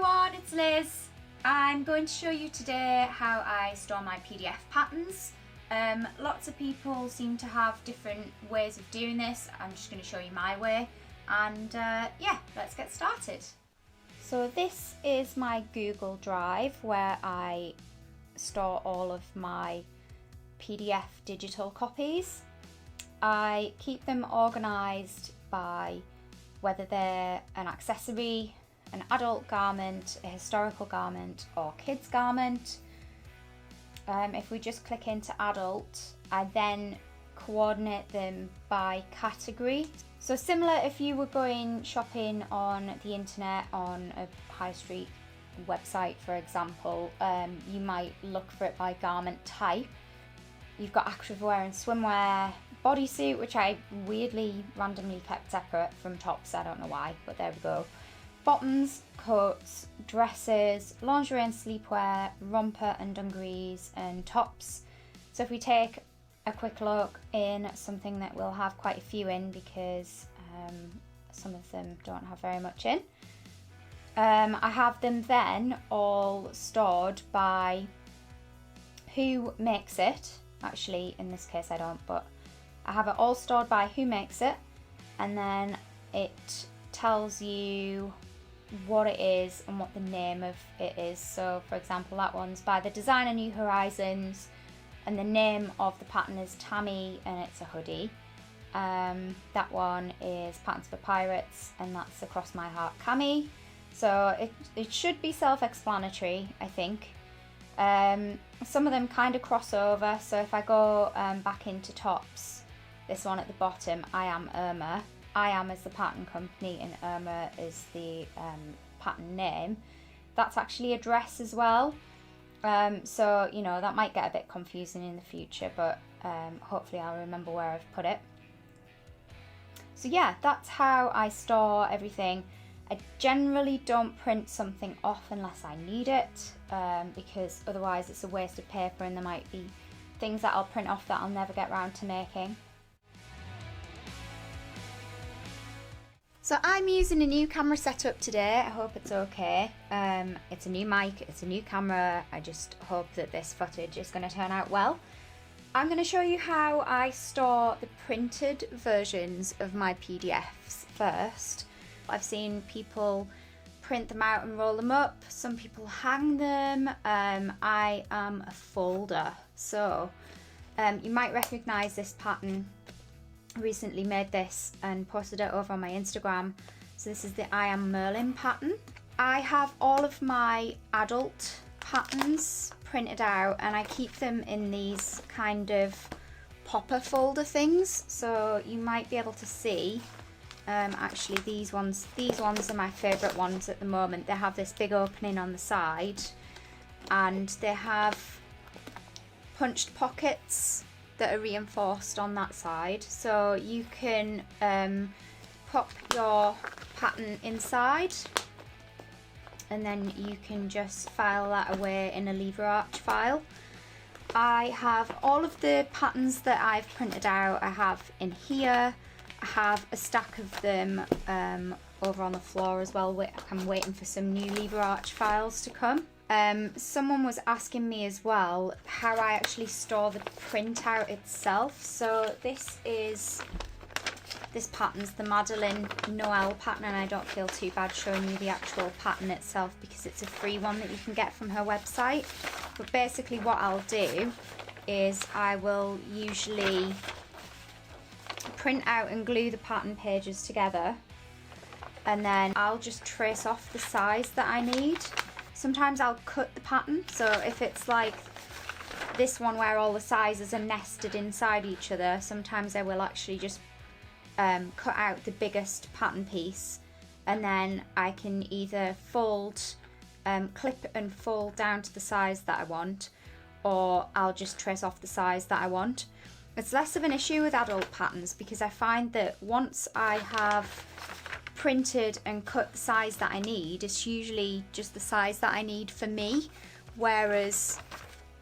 everyone, it's Liz. I'm going to show you today how I store my PDF patterns. Lots of people seem to have different ways of doing this. I'm just going to show you my way and yeah, let's get started. So this is my Google Drive where I store all of my PDF digital copies. I keep them organised by whether they're an accessory, an adult garment, a historical garment or kids garment. If we just click into adult, I then coordinate them by category. So similar if you were going shopping on the internet on a high street website, for example, you might look for it by garment type. You've got activewear and swimwear, bodysuit, which I weirdly randomly kept separate from tops, I don't know why, but there we go. Bottoms, coats, dresses, lingerie and sleepwear, romper and dungarees and tops. So if we take a quick look in something that we'll have quite a few in because some of them don't have very much in. I have them then all stored by who makes it. Actually, in this case I don't, but I have it all stored by who makes it, and then it tells you what it is and what the name of it is. So for example, that one's by the designer New Horizons and the name of the pattern is Tammy and it's a hoodie. That one is Patterns for Pirates and that's Across My Heart Cami. So it should be self-explanatory, I think. Some of them kind of cross over, so if I go back into tops, this one at the bottom, I Am Irma. I Am is the pattern company and Irma is the pattern name. That's actually a dress as well. So, you know, that might get a bit confusing in the future, but hopefully I'll remember where I've put it. So yeah, that's how I store everything. I generally don't print something off unless I need it, because otherwise it's a waste of paper and there might be things that I'll print off that I'll never get around to making. So I'm using a new camera setup today. I hope it's okay. It's a new mic, it's a new camera. I just hope that this footage is going to turn out well. I'm going to show you how I store the printed versions of my PDFs first. I've seen people print them out and roll them up. Some people hang them. I am a folder. So you might recognise this pattern. I recently made this and posted it over on my Instagram. So this is the I Am Merlin pattern. I have all of my adult patterns printed out and I keep them in these kind of popper folder things. So you might be able to see. Actually these ones are my favourite ones at the moment. They have this big opening on the side and they have punched pockets that are reinforced on that side, so you can pop your pattern inside and then you can just file that away in a lever arch file. I have all of the patterns that I've printed out, I have in here. I have a stack of them over on the floor as well. I'm waiting for some new lever arch files to come. Someone was asking me as well how I actually store the printout itself. So this pattern's the Madeline Noel pattern and I don't feel too bad showing you the actual pattern itself because it's a free one that you can get from her website. But basically what I'll do is I will usually print out and glue the pattern pages together and then I'll just trace off the size that I need. Sometimes I'll cut the pattern, so if it's like this one where all the sizes are nested inside each other, sometimes I will actually just cut out the biggest pattern piece and then I can either fold, clip and fold down to the size that I want, or I'll just trace off the size that I want. It's less of an issue with adult patterns because I find that once I have printed and cut the size that I need, it's usually just the size that I need for me, whereas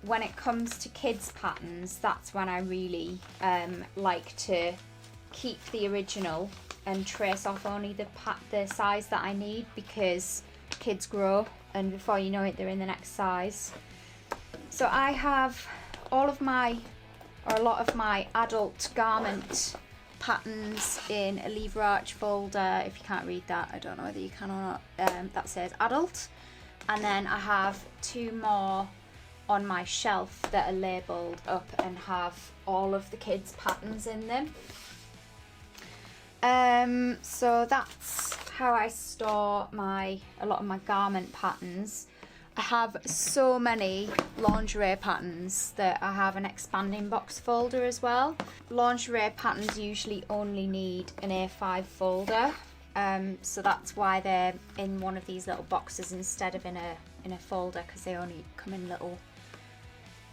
when it comes to kids patterns, that's when I really like to keep the original and trace off only the size that I need, because kids grow, and before you know it they're in the next size. So I have all of my, or a lot of my adult garment patterns in a lever arch folder. If you can't read that, I don't know whether you can or not, that says adult. And then I have 2 more on my shelf that are labelled up and have all of the kids' patterns in them. So that's how I store a lot of my garment patterns. I have so many lingerie patterns that I have an expanding box folder as well. Lingerie patterns usually only need an A5 folder, so that's why they're in one of these little boxes instead of in a folder, because they only come in little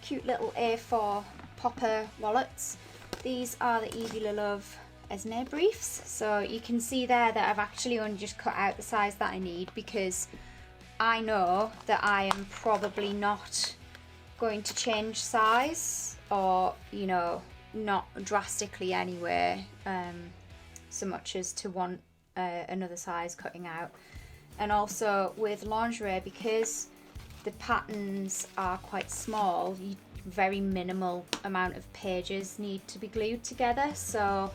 cute little A4 popper wallets. These are the Evie Love Esme briefs, so you can see there that I've actually only just cut out the size that I need, because I know that I am probably not going to change size, or you know, not drastically anyway, so much as to want another size cutting out. And also with lingerie, because the patterns are quite small, very minimal amount of pages need to be glued together. So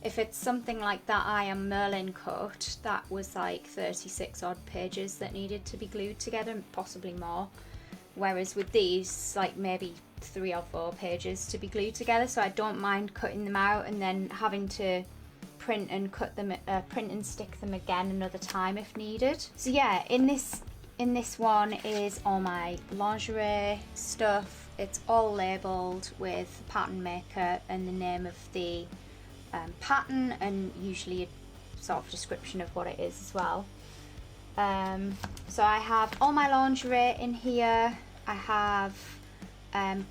if it's something like that I Am Merlin cut, that was like 36 odd pages that needed to be glued together, possibly more. Whereas with these, like maybe 3 or 4 pages to be glued together. So I don't mind cutting them out and then having to print and print and stick them again another time if needed. So yeah, in this one is all my lingerie stuff. It's all labelled with pattern maker and the name of the pattern, and usually a sort of description of what it is as well. So I have all my lingerie in here. I have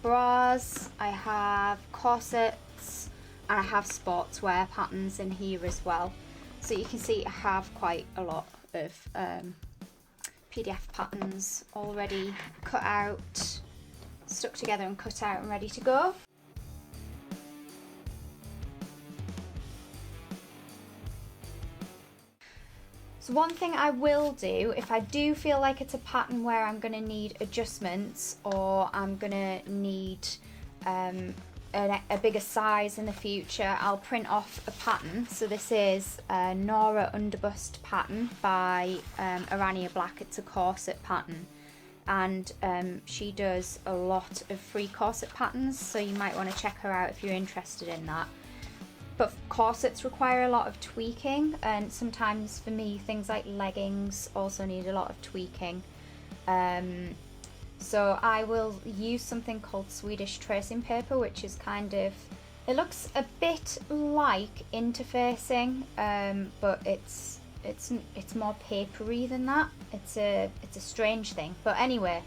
bras, I have corsets, and I have sportswear patterns in here as well. So you can see I have quite a lot of PDF patterns already cut out, stuck together and cut out and ready to go. So one thing I will do, if I do feel like it's a pattern where I'm going to need adjustments, or I'm going to need a bigger size in the future, I'll print off a pattern. So this is a Nora underbust pattern by Arania Black. It's a corset pattern, and she does a lot of free corset patterns, so you might want to check her out if you're interested in that. But corsets require a lot of tweaking, and sometimes for me things like leggings also need a lot of tweaking. So I will use something called Swedish tracing paper, which is kind of, it looks a bit like interfacing, but it's more papery than that. It's a strange thing, but anyway,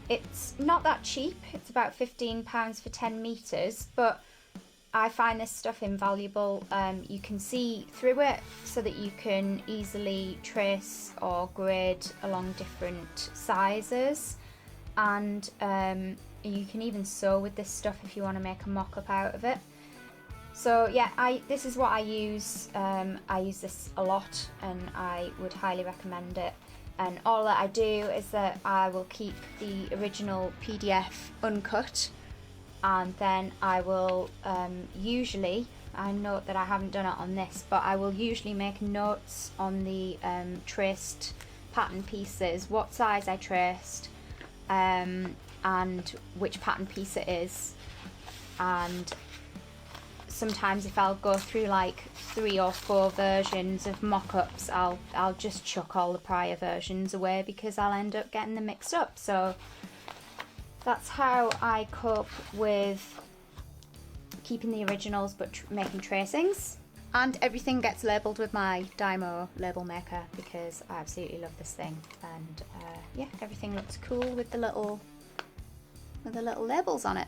it's not that cheap. It's about £15 for 10 meters, but I find this stuff invaluable. You can see through it so that you can easily trace or grade along different sizes, and you can even sew with this stuff if you want to make a mock-up out of it. So yeah, this is what I use. I use this a lot and I would highly recommend it. And all that I do is that I will keep the original PDF uncut, and then I will usually, I note that I haven't done it on this, but I will usually make notes on the traced pattern pieces, what size I traced, and which pattern piece it is. And sometimes if I'll go through like 3 or 4 versions of mock-ups, I'll just chuck all the prior versions away because I'll end up getting them mixed up. So that's how I cope with keeping the originals but making tracings. And everything gets labelled with my Dymo label maker because I absolutely love this thing. And yeah, everything looks cool with the little labels on it.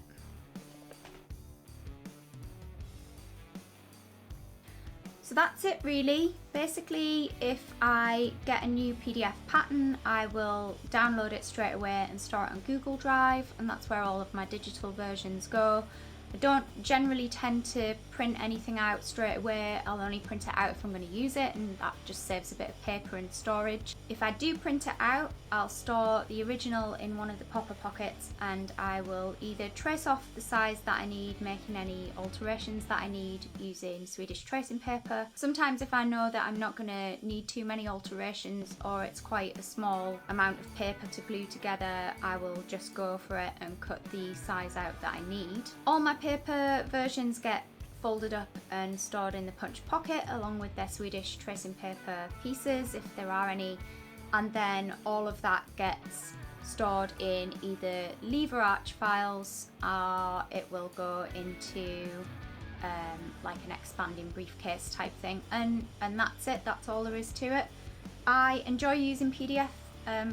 So that's it really. Basically, if I get a new PDF pattern, I will download it straight away and store it on Google Drive, and that's where all of my digital versions go. I don't generally tend to print anything out straight away. I'll only print it out if I'm going to use it, and that just saves a bit of paper and storage. If I do print it out, I'll store the original in one of the popper pockets, and I will either trace off the size that I need, making any alterations that I need using Swedish tracing paper. Sometimes if I know that I'm not going to need too many alterations, or it's quite a small amount of paper to glue together, I will just go for it and cut the size out that I need. All my paper versions get folded up and stored in the punch pocket along with their Swedish tracing paper pieces, if there are any, and then all of that gets stored in either lever arch files, or it will go into like an expanding briefcase type thing, and that's it. That's all there is to it. I enjoy using PDF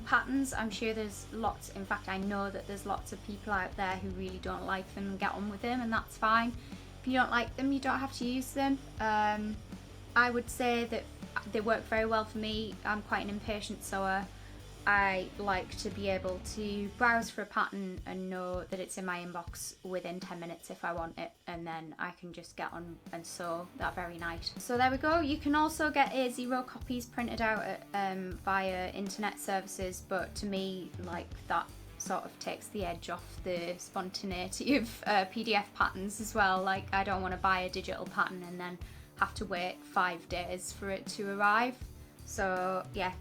patterns. I'm sure there's lots, in fact I know that there's lots of people out there who really don't like them and get on with them, and that's fine. If you don't like them, you don't have to use them. I would say that they work very well for me. I'm quite an impatient sewer. I like to be able to browse for a pattern and know that it's in my inbox within 10 minutes if I want it, and then I can just get on and sew that very night. So there we go. You can also get A0 copies printed out via internet services, but to me, like, that sort of takes the edge off the spontaneity of PDF patterns as well. Like, I don't want to buy a digital pattern and then have to wait 5 days for it to arrive. So yeah,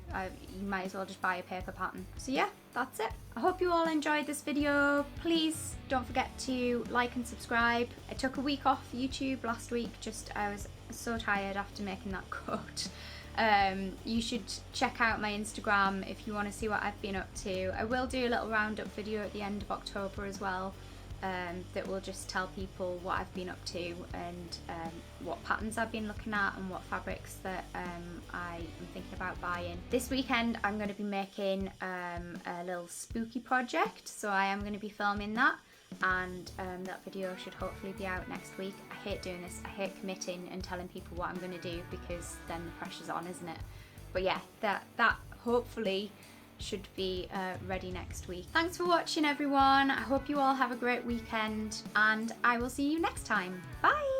you might as well just buy a paper pattern. So yeah, that's it. I hope you all enjoyed this video. Please don't forget to like and subscribe. I took a week off YouTube last week, I was so tired after making that cut. You should check out my Instagram if you want to see what I've been up to. I will do a little roundup video at the end of October as well, that will just tell people what I've been up to, and what patterns I've been looking at, and what fabrics that I am thinking about buying. This weekend I'm going to be making a little spooky project, so I am going to be filming that, and that video should hopefully be out next week. I hate doing this. I hate committing and telling people what I'm going to do, because then the pressure's on, isn't it? But yeah, that hopefully should be ready next week. Thanks for watching, everyone. I hope you all have a great weekend, and I will see you next time. Bye!